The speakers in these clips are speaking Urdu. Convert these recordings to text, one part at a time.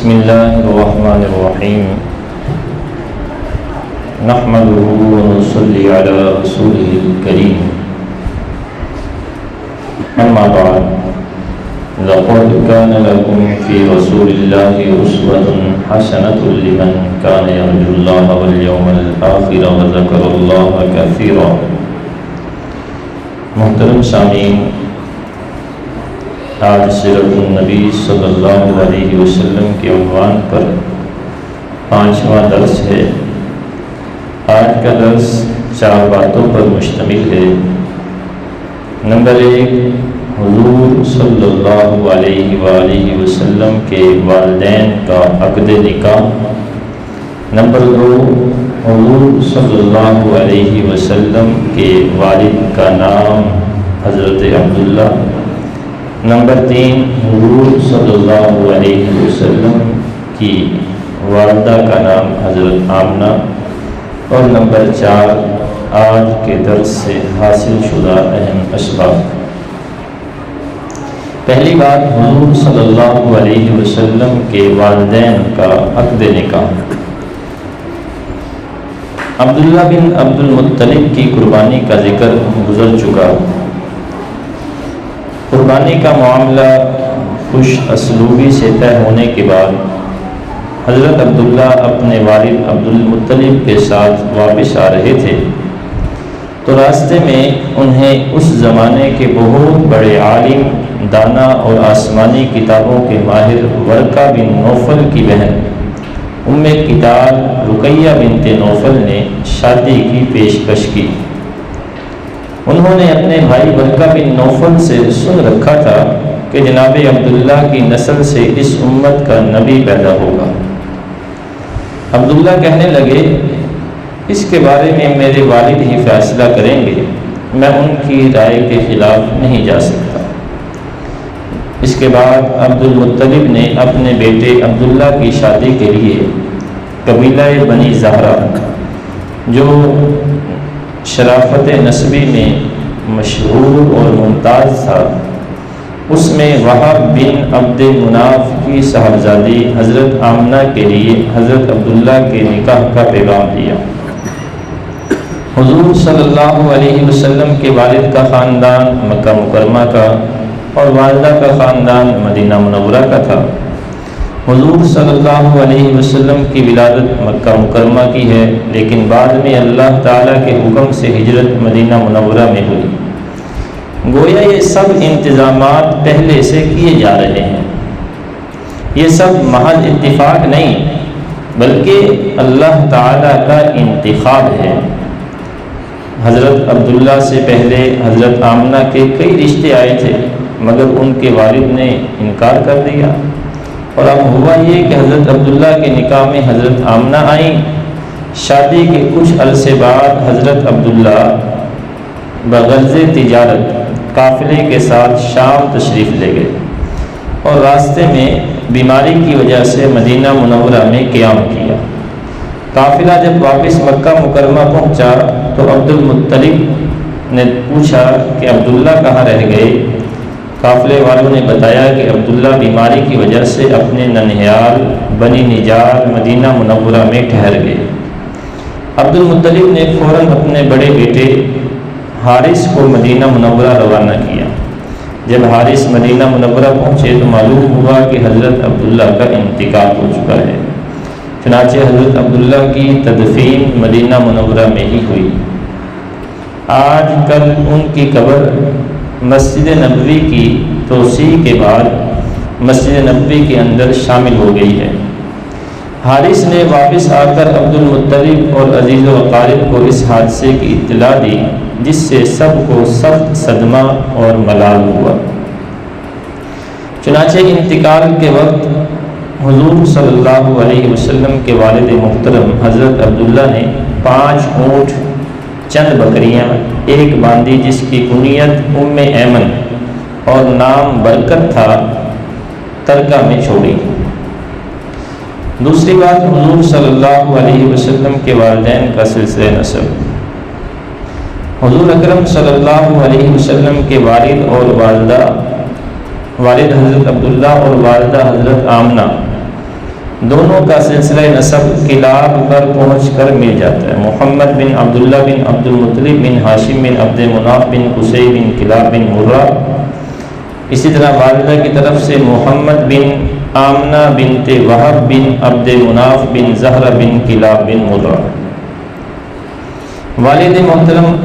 بسم اللہ الرحمن الرحیم نحمده ونصلی علی رسوله الکریم اما بعد لقد كان لكم في رسول الله أسوة حسنة لمن كان يرجو الله واليوم الآخر وذكر الله كثيرا۔ محترم سامعین، آج سیرت النبی صلی اللہ علیہ وسلم کے عنوان پر 5واں درس ہے۔ آج کا درس 4 باتوں پر مشتمل ہے۔ نمبر 1، حضور صلی اللہ علیہ وآلہ وسلم کے والدین کا عقد نکاح۔ نمبر 2، حضور صلی اللہ علیہ وسلم کے والد کا نام حضرت عبداللہ۔ نمبر 3، حضور صلی اللہ علیہ وسلم کی والدہ کا نام حضرت آمنہ۔ اور نمبر 4، آج کے درس سے حاصل شدہ اہم اسباب۔ پہلی بات، حضور صلی اللہ علیہ وسلم کے والدین کا عقد نکاح۔ عبداللہ بن عبد المطلب کی قربانی کا ذکر گزر چکا۔ قربانی کا معاملہ خوش اسلوبی سے طے ہونے کے بعد حضرت عبداللہ اپنے والد عبد المطلب کے ساتھ واپس آ رہے تھے تو راستے میں انہیں اس زمانے کے بہت بڑے عالم، دانا اور آسمانی کتابوں کے ماہر ورقہ بن نوفل کی بہن ام کتاب رقیہ بنت نوفل نے شادی کی پیشکش کی۔ انہوں نے اپنے بھائی ورقہ بن نوفل سے سن رکھا تھا کہ جناب عبداللہ کی نسل سے اس امت کا نبی پیدا ہوگا۔ عبداللہ کہنے لگے، اس کے بارے میں میرے والد ہی فیصلہ کریں گے، میں ان کی رائے کے خلاف نہیں جا سکتا۔ اس کے بعد عبد المطلب نے اپنے بیٹے عبداللہ کی شادی کے لیے قبیلہ بنی زہرہ، جو شرافت نسبی میں مشہور اور ممتاز تھا، اس میں وہب بن عبد مناف کی صاحبزادی حضرت آمنہ کے لیے حضرت عبداللہ کے نکاح کا پیغام دیا۔ حضور صلی اللہ علیہ وسلم کے والد کا خاندان مکہ مکرمہ کا اور والدہ کا خاندان مدینہ منورہ کا تھا۔ حضور صلی اللہ علیہ وسلم کی ولادت مکہ مکرمہ کی ہے، لیکن بعد میں اللہ تعالیٰ کے حکم سے ہجرت مدینہ منورہ میں ہوئی۔ گویا یہ سب انتظامات پہلے سے کیے جا رہے ہیں، یہ سب محض اتفاق نہیں بلکہ اللہ تعالیٰ کا انتخاب ہے۔ حضرت عبداللہ سے پہلے حضرت آمنہ کے کئی رشتے آئے تھے، مگر ان کے والد نے انکار کر دیا، اور اب ہوا یہ کہ حضرت عبداللہ کے نکاح میں حضرت آمنہ آئیں۔ شادی کے کچھ عرصے بعد حضرت عبداللہ بغرض تجارت قافلے کے ساتھ شام تشریف لے گئے اور راستے میں بیماری کی وجہ سے مدینہ منورہ میں قیام کیا۔ قافلہ جب واپس مکہ مکرمہ پہنچا تو عبد المطلب نے پوچھا کہ عبداللہ کہاں رہ گئے؟ قافلے والوں نے بتایا کہ عبداللہ بیماری کی وجہ سے اپنے ننھیال بنی نجار مدینہ منورہ میں ٹھہر گئے۔ عبد المطلب نے فوراً اپنے بڑے بیٹے حارث کو مدینہ منورہ روانہ کیا۔ جب حارث مدینہ منورہ پہنچے تو معلوم ہوا کہ حضرت عبداللہ کا انتقال ہو چکا ہے، چنانچہ حضرت عبداللہ کی تدفین مدینہ منورہ میں ہی ہوئی۔ آج کل ان کی قبر مسجد نبوی کی توسیع کے بعد مسجد نبوی کے اندر شامل ہو گئی ہے۔ حارث نے واپس آ کر عبد المطلب اور عزیز و اقارب کو اس حادثے کی اطلاع دی، جس سے سب کو سخت صدمہ اور ملال ہوا۔ چنانچہ انتقال کے وقت حضور صلی اللہ علیہ وسلم کے والد محترم حضرت عبداللہ نے 5 اونٹ، چند بکریاں، ایک باندی جس کی کنیت ام ایمن اور نام برکت تھا، ترکہ میں چھوڑی۔ دوسری بات، حضور صلی اللہ علیہ وسلم کے والدین کا سلسلہ نسب۔ حضور اکرم صلی اللہ علیہ وسلم کے والد اور والدہ، والد حضرت عبداللہ اور والدہ حضرت آمنہ دونوں کا سلسلہ نسب کلاب پر پہنچ کر مل جاتا ہے۔ محمد بن عبداللہ بن عبد المطلب بن ہاشم بن عبد مناف بن قصی بن کلاب بن مرہ۔ اسی طرح والدہ کی طرف سے محمد بن آمنہ بنت وہب بن عبد مناف بن زہرہ بن کلاب بن مرہ۔ والد محترم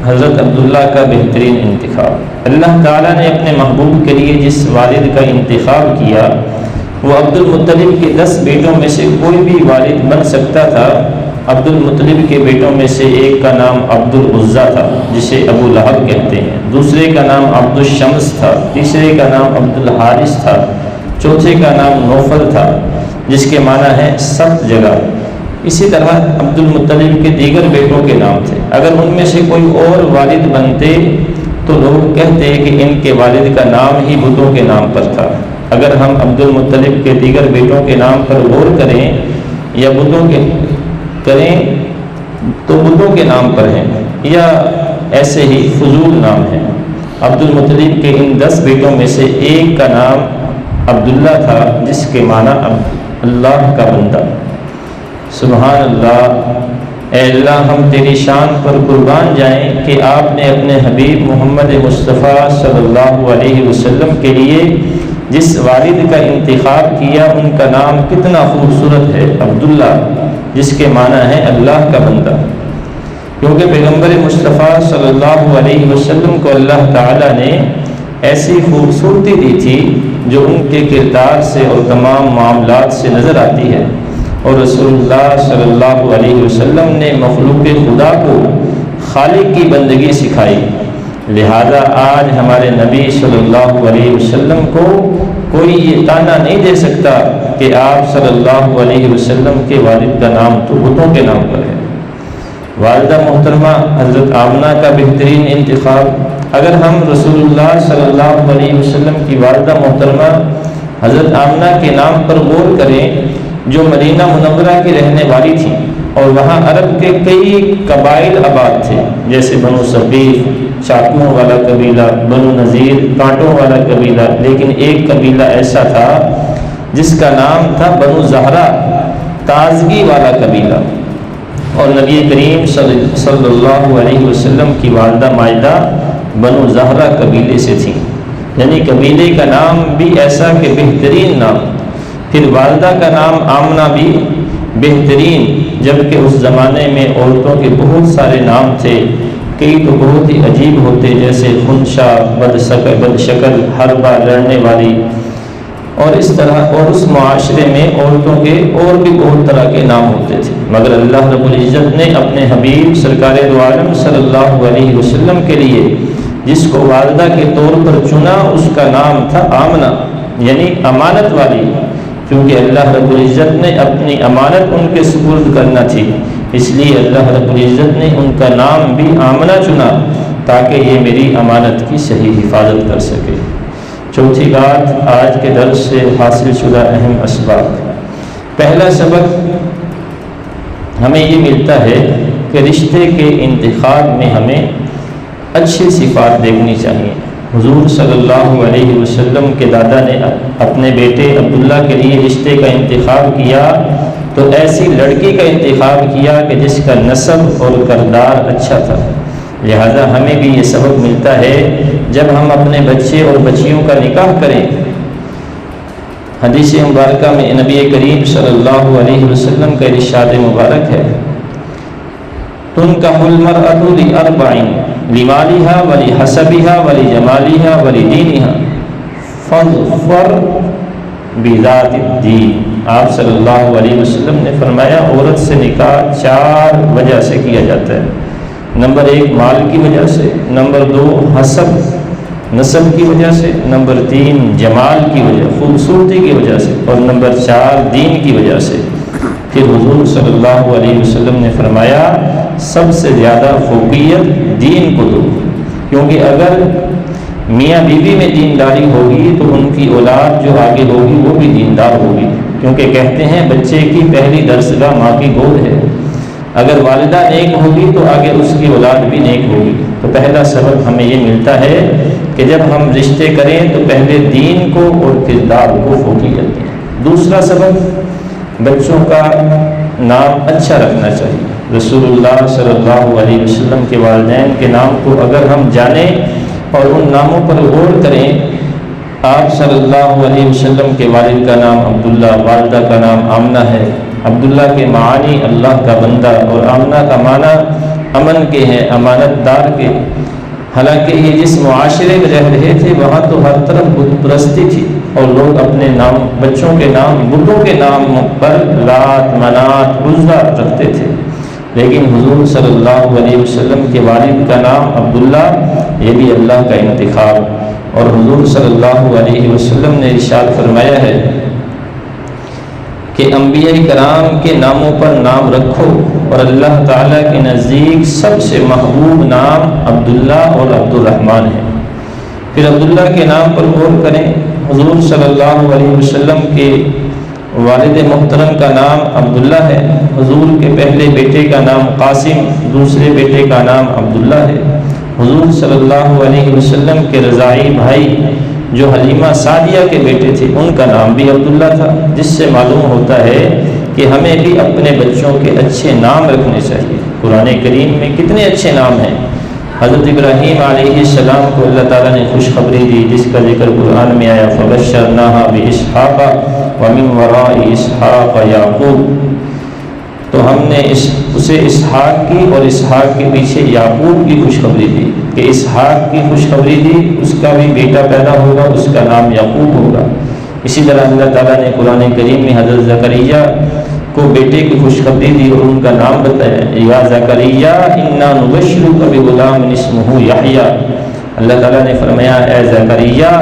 حضرت عبداللہ کا بہترین انتخاب۔ اللہ تعالیٰ نے اپنے محبوب کے لیے جس والد کا انتخاب کیا وہ عبد المطلب کے 10 بیٹوں میں سے کوئی بھی والد بن سکتا تھا۔ عبد المطلب کے بیٹوں میں سے ایک کا نام عبد العزیٰ تھا جسے ابو لہب کہتے ہیں، دوسرے کا نام عبد الشمس تھا، تیسرے کا نام عبد الحارث تھا، چوتھے کا نام نوفل تھا جس کے معنی ہے 7 جگہ۔ اسی طرح عبد المطلب کے دیگر بیٹوں کے نام تھے۔ اگر ان میں سے کوئی اور والد بنتے تو لوگ کہتے کہ ان کے والد کا نام ہی بتوں کے نام پر تھا۔ اگر ہم عبد المطلب کے دیگر بیٹوں کے نام پر غور کریں یا بتوں کے کریں تو بتوں کے نام پر ہیں یا ایسے ہی فضول نام ہیں۔ عبد المطلب کے ان 10 بیٹوں میں سے ایک کا نام عبداللہ تھا جس کے معنی اللہ کا بندہ۔ سبحان اللہ، اے اللہ ہم تیری شان پر قربان جائیں کہ آپ نے اپنے حبیب محمد مصطفیٰ صلی اللہ علیہ وسلم کے لیے جس والد کا انتخاب کیا ان کا نام کتنا خوبصورت ہے، عبداللہ، جس کے معنی ہے اللہ کا بندہ۔ کیونکہ پیغمبر مصطفیٰ صلی اللہ علیہ وسلم کو اللہ تعالیٰ نے ایسی خوبصورتی دی تھی جو ان کے کردار سے اور تمام معاملات سے نظر آتی ہے، اور رسول اللہ صلی اللہ علیہ وسلم نے مخلوق خدا کو خالق کی بندگی سکھائی۔ لہذا آج ہمارے نبی صلی اللہ علیہ وسلم کو کوئی یہ طعنہ نہیں دے سکتا کہ آپ صلی اللہ علیہ وسلم کے والد کا نام تو بتوں کے نام پر ہے۔ والدہ محترمہ حضرت آمنہ کا بہترین انتخاب۔ اگر ہم رسول اللہ صلی اللہ علیہ وسلم کی والدہ محترمہ حضرت آمنہ کے نام پر غور کریں جو مدینہ منورہ کی رہنے والی تھیں، اور وہاں عرب کے کئی قبائل آباد تھے جیسے بنو ثقیف چاقوؤں والا قبیلہ، بنو نذیر کانٹوں والا قبیلہ، لیکن ایک قبیلہ ایسا تھا جس کا نام تھا بنو زہرہ، تازگی والا قبیلہ، اور نبی کریم صلی اللہ علیہ وسلم کی والدہ ماجدہ بنو زہرہ قبیلے سے تھیں، یعنی قبیلے کا نام بھی ایسا کہ بہترین نام۔ پھر والدہ کا نام آمنہ بھی بہترین، جبکہ اس زمانے میں عورتوں کے بہت سارے نام تھے، کئی تو بہت ہی عجیب ہوتے جیسے خنشا، بد شکل، حربہ، لڑنے والی، اور اس طرح، اور اس معاشرے میں عورتوں کے اور بھی بہت طرح کے نام ہوتے تھے، مگر اللہ رب العزت نے اپنے حبیب سرکار دو عالم صلی اللہ علیہ وسلم کے لیے جس کو والدہ کے طور پر چنا اس کا نام تھا آمنہ، یعنی امانت والی، کیونکہ اللہ رب العزت نے اپنی امانت ان کے سپرد کرنا تھی، اس لیے اللہ رب العزت نے ان کا نام بھی آمنہ چنا تاکہ یہ میری امانت کی صحیح حفاظت کر سکے۔ چوتھی بات آج کے درس سے حاصل شدہ اہم اسباق۔ پہلا سبق ہمیں یہ ملتا ہے کہ رشتے کے انتخاب میں ہمیں اچھی صفات دیکھنی چاہیے۔ حضور صلی اللہ علیہ وسلم کے دادا نے اپنے بیٹے عبداللہ کے لیے رشتے کا انتخاب کیا تو ایسی لڑکی کا انتخاب کیا کہ جس کا نسب اور کردار اچھا تھا۔ لہذا ہمیں بھی یہ سبق ملتا ہے جب ہم اپنے بچے اور بچیوں کا نکاح کریں۔ حدیث مبارکہ میں نبی کریم صلی اللہ علیہ وسلم کا ارشاد مبارک ہے، تنکح المرأة لأربع لمالها ولحسبها ولجمالها ولدینها فاظفر بذات الدین۔ آپ صلی اللہ علیہ وسلم نے فرمایا عورت سے نکاح 4 وجہ سے کیا جاتا ہے۔ نمبر 1 مال کی وجہ سے، نمبر 2 حسب نسب کی وجہ سے، نمبر 3 جمال کی وجہ خوبصورتی کی وجہ سے، اور نمبر 4 دین کی وجہ سے۔ پھر حضور صلی اللہ علیہ وسلم نے فرمایا سب سے زیادہ فوقیت دین کو دو، کیونکہ اگر میاں بیوی میں دینداری ہوگی تو ان کی اولاد جو آگے ہوگی وہ بھی دیندار ہوگی، کیونکہ کہتے ہیں بچے کی پہلی درسگاہ ماں کی گود ہے۔ اگر والدہ نیک ہوگی تو آگے اس کی اولاد بھی نیک ہوگی۔ تو پہلا سبق ہمیں یہ ملتا ہے کہ جب ہم رشتے کریں تو پہلے دین کو اور کردار کو فوقیت دیں۔ دوسرا سبق بچوں کا نام اچھا رکھنا چاہیے۔ رسول اللہ صلی اللہ علیہ وسلم کے والدین کے نام کو اگر ہم جانیں اور ان ناموں پر غور کریں، آپ صلی اللہ علیہ وسلم کے والد کا نام عبداللہ، والدہ کا نام آمنہ ہے۔ عبداللہ کے معانی اللہ کا بندہ اور آمنہ کا معنی امن کے ہیں، امانت دار کے۔ حالانکہ یہ جس معاشرے میں رہ رہے تھے وہاں تو ہر طرف بت پرستی تھی اور لوگ اپنے نام، بچوں کے نام بتوں کے نام پر لات، منات، عزا رکھتے تھے، لیکن حضور صلی اللہ علیہ وسلم کے والد کا نام عبداللہ، یہ بھی اللہ کا انتخاب۔ اور حضور صلی اللہ علیہ وسلم نے ارشاد فرمایا ہے کہ انبیاء کرام کے ناموں پر نام رکھو، اور اللہ تعالیٰ کے نزدیک سب سے محبوب نام عبداللہ اور عبد الرحمن ہے۔ پھر عبداللہ کے نام پر غور کریں، حضور صلی اللہ علیہ وسلم کے والد محترم کا نام عبداللہ ہے، حضور کے پہلے بیٹے کا نام قاسم، دوسرے بیٹے کا نام عبداللہ ہے۔ حضور صلی اللہ علیہ وسلم کے رضاعی بھائی جو حلیمہ سعدیہ کے بیٹے تھے ان کا نام بھی عبداللہ تھا، جس سے معلوم ہوتا ہے کہ ہمیں بھی اپنے بچوں کے اچھے نام رکھنے چاہیے۔ قرآن کریم میں کتنے اچھے نام ہیں۔ حضرت ابراہیم علیہ السلام کو اللہ تعالیٰ نے خوشخبری دی، جس کا ذکر قرآن میں آیا، فبشرناها باسحاق ومن وراء اسحاق یعقوب۔ تو ہم نے اسے اسحاق کی اور اسحاق کے پیچھے یعقوب کی خوشخبری دی کہ اسحاق کی خوشخبری دی، اس کا بھی بیٹا پیدا ہوگا، اس کا نام یعقوب ہوگا۔ اسی طرح اللہ تعالیٰ نے قرآن کریم میں حضرت زکریا کو بیٹے کی خوشخبری دی اور ان کا نام بتایا، یا زکریا انا نبشرک بغلام اسمہ یحییٰ۔ اللہ تعالیٰ نے فرمایا، اے زکریا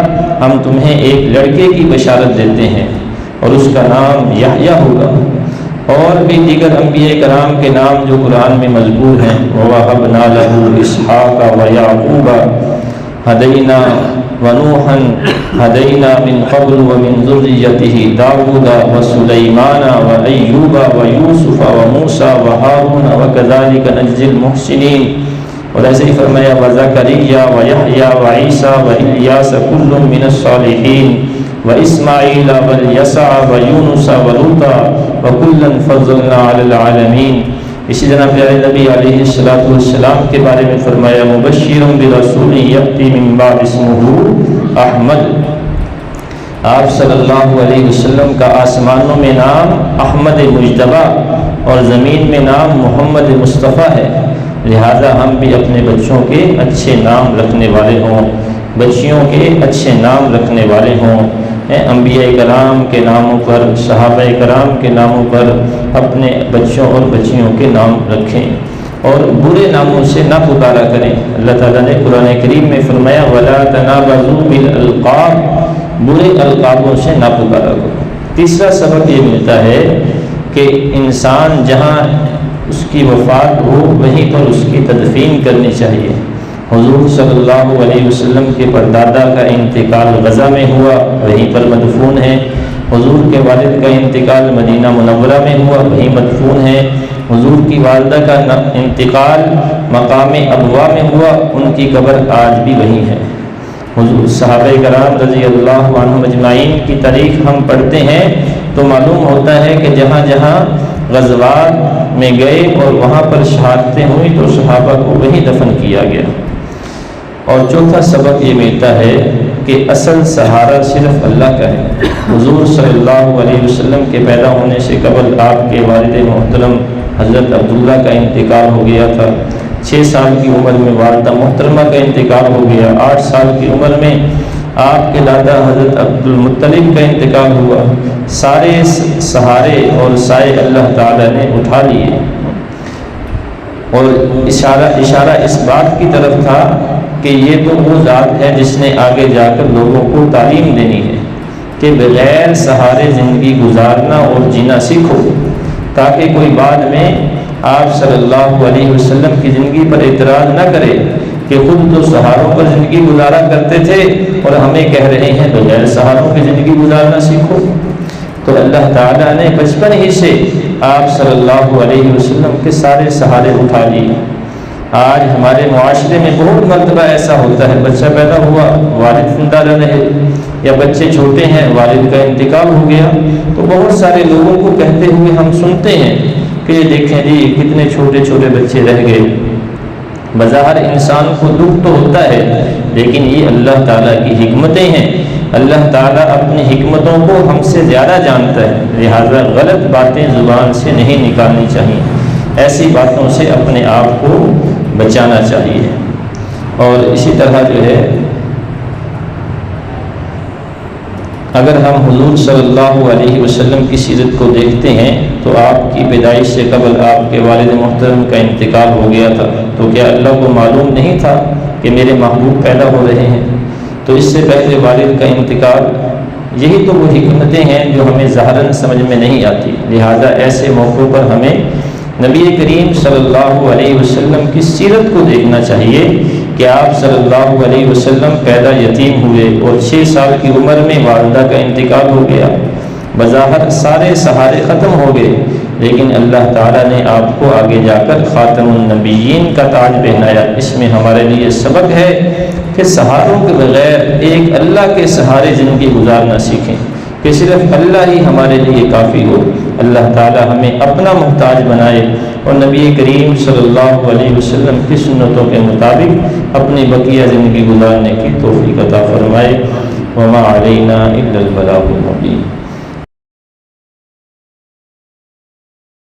ہم تمہیں ایک لڑکے کی بشارت دیتے ہیں اور اس کا نام یحییٰ ہوگا۔ اور بھی دیگر انبیاء کرام کے نام جو قرآن میں مذکور ہیں، وَوَهَبْنَا لَهُ إِسْحَاقَ وَيَعْقُوبَ هَدَيْنَا وَنُوحًا هَدَيْنَا مِنْ قَبْلُ وَمِنْ ذُرِّيَّتِهِ دَاوُودَ وَسُلَيْمَانَ وَأَيُّوبَ وَيُوسُفَ وَمُوسَى وَهَارُونَ وَكَذَلِكَ نَجْزِي الْمُحْسِنِينَ۔ اور ایسے ہی فرمایا، وَزَكَرِيَّا وَيَحْيَىٰ وَعِيسَىٰ وَإِلْيَاسَ كُلٌّ مِّنَ الصَّالِحِينَ وإسماعیل والیسع ویونس ولوطا وکلا فضلنا علی العالمین۔ اسی طرح پیارے نبی علیہ السلام کے بارے میں فرمایا، مبشرا برسول یأتی من بعد اسمہ احمد۔ آپ صلی اللہ علیہ وسلم کا آسمانوں میں نام احمد مجتبیٰ اور زمین میں نام محمد مصطفیٰ ہے، لہذا ہم بھی اپنے بچوں کے اچھے نام رکھنے والے ہوں، بچیوں کے اچھے نام رکھنے والے ہوں۔ انبیاء کرام کے ناموں پر، صحابہ کرام کے ناموں پر اپنے بچوں اور بچیوں کے نام رکھیں اور برے ناموں سے نہ پکارا کریں۔ اللہ تعالیٰ نے قرآن کریم میں فرمایا، وَلَا تَنَابَزُوا بِالْأَلْقَابِ، برے القابوں سے نہ پکارا کرو۔ تیسرا سبق یہ ملتا ہے کہ انسان جہاں اس کی وفات ہو وہیں پر اس کی تدفین کرنی چاہیے۔ حضور صلی اللہ علیہ وسلم کے پردادا کا انتقال غزہ میں ہوا، وہیں پر مدفون ہیں۔ حضور کے والد کا انتقال مدینہ منورہ میں ہوا، وہیں مدفون ہیں۔ حضور کی والدہ کا انتقال مقام ابوا میں ہوا، ان کی قبر آج بھی وہیں ہے۔ حضور صحابہ کرام رضی اللہ عنہم اجمعین کی تاریخ ہم پڑھتے ہیں تو معلوم ہوتا ہے کہ جہاں جہاں غزوات میں گئے اور وہاں پر شہادتیں ہوئیں تو صحابہ کو وہیں دفن کیا گیا۔ اور چوتھا سبق یہ ملتا ہے کہ اصل سہارا صرف اللہ کا ہے۔ حضور صلی اللہ علیہ وسلم کے پیدا ہونے سے قبل آپ کے والد محترم حضرت عبداللہ کا انتقال ہو گیا تھا۔ 6 سال کی عمر میں والدہ محترمہ کا انتقال ہو گیا۔ 8 سال کی عمر میں آپ کے دادا حضرت عبد المطلب کا انتقال ہوا۔ سارے سہارے اور سائے اللہ تعالیٰ نے اٹھا لیے، اور اشارہ اس بات کی طرف تھا کہ یہ تو وہ ذات ہے جس نے آگے جا کر لوگوں کو تعلیم دینی ہے کہ بغیر سہارے زندگی گزارنا اور جینا سیکھو، تاکہ کوئی بعد میں آپ صلی اللہ علیہ وسلم کی زندگی پر اعتراض نہ کرے کہ خود تو سہاروں پر زندگی گزارا کرتے تھے اور ہمیں کہہ رہے ہیں بغیر سہاروں کی زندگی گزارنا سیکھو۔ تو اللہ تعالیٰ نے بچپن ہی سے آپ صلی اللہ علیہ وسلم کے سارے سہارے اٹھا لیے۔ آج ہمارے معاشرے میں بہت مرتبہ ایسا ہوتا ہے، بچہ پیدا ہوا، والد زندہ رہے، یا بچے چھوٹے ہیں والد کا انتقال ہو گیا، تو بہت سارے لوگوں کو کہتے ہوئے ہم سنتے ہیں کہ یہ دیکھیں جی کتنے چھوٹے چھوٹے بچے رہ گئے۔ بظاہر انسان کو دکھ تو ہوتا ہے، لیکن یہ اللہ تعالیٰ کی حکمتیں ہیں۔ اللہ تعالیٰ اپنی حکمتوں کو ہم سے زیادہ جانتا ہے، لہٰذا غلط باتیں زبان سے نہیں نکالنی چاہیے، ایسی باتوں سے اپنے آپ کو بچانا چاہیے۔ اور اسی طرح جو ہے اگر ہم حضور صلی اللہ علیہ وسلم کی سیرت کو دیکھتے ہیں تو آپ کی پیدائش سے قبل آپ کے والد محترم کا انتقال ہو گیا تھا، تو کیا اللہ کو معلوم نہیں تھا کہ میرے محبوب پیدا ہو رہے ہیں؟ تو اس سے پہلے والد کا انتقال، یہی تو وہ حکمتیں ہیں جو ہمیں ظاہراً سمجھ میں نہیں آتی، لہٰذا ایسے موقعوں پر ہمیں نبی کریم صلی اللہ علیہ وسلم کی سیرت کو دیکھنا چاہیے کہ آپ صلی اللہ علیہ وسلم پیدا یتیم ہوئے اور 6 سال کی عمر میں والدہ کا انتقال ہو گیا۔ بظاہر سارے سہارے ختم ہو گئے، لیکن اللہ تعالیٰ نے آپ کو آگے جا کر خاتم النبیین کا تاج پہنایا۔ اس میں ہمارے لیے سبق ہے کہ سہاروں کے بغیر ایک اللہ کے سہارے زندگی گزارنا سیکھیں، کہ صرف اللہ ہی ہمارے لیے کافی ہو۔ اللہ تعالیٰ ہمیں اپنا محتاج بنائے اور نبی کریم صلی اللہ علیہ وسلم کی سنتوں کے مطابق اپنی بقیہ زندگی گزارنے کی توفیق عطا فرمائے۔ وما علینا الا البلاغ المبین۔